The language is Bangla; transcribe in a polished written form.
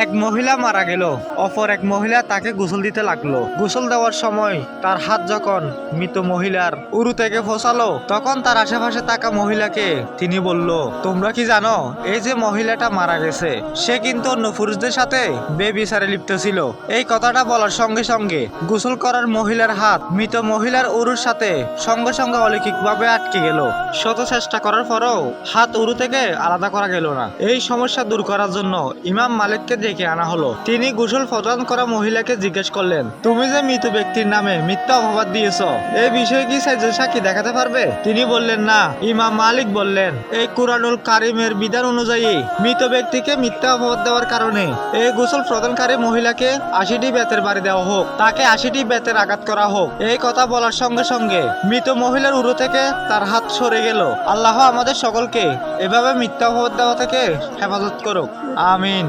এক মহিলা মারা গেল। অপর এক মহিলা তাকে গোসল দিতে লাগলো। গোসল দেওয়ার সময় তার হাত যখন মৃত মহিলার উরু থেকে ফসালো, তখন তার আশেপাশে থাকা মহিলাকে তিনি বলল, তোমরা কি জানো এই যে মহিলাটা মারা গেছে, সে কিন্তু অন্য পুরুষদের সাথে বেবিচারে লিপ্ত ছিল। এই কথাটা বলার সঙ্গে সঙ্গে গোসল করার মহিলার হাত মৃত মহিলার উরুর সাথে সঙ্গে সঙ্গে অলৌকিকভাবে আটকে গেল। শত চেষ্টা করার পরেও হাত উরু থেকে আলাদা করা গেল না। এই সমস্যা দূর করার জন্য ইমাম মালিককে ডেকে আনা হলো। তিনি গোসল প্রদান করা মহিলাকে জিজ্ঞেস করলেন, তুমি যে মৃত ব্যক্তির নামে মিথ্যা অপবাদ দিয়েছ, এই বিষয়ে কি চারজন সাক্ষী দেখাতে পারবে? তিনি বললেন না। ইমাম মালিক বললেন, এই কুরআনুল কারিমের বিধান অনুযায়ী মৃত ব্যক্তিকে মিথ্যা অপবাদ দেওয়ার কারণে এই গোসল প্রদানকারী মহিলাকে 80টি বেতের বাড়ি দেওয়া হোক, তাকে 80টি বেতের আঘাত করা হোক। এই কথা বলার সঙ্গে সঙ্গে মৃত মহিলার উরু থেকে তার হাত সরে গেল। আল্লাহ আমাদের সকলকে এভাবে মিথ্যা অপবাদ দেওয়া থেকে হেফাজত করুক, আমিন।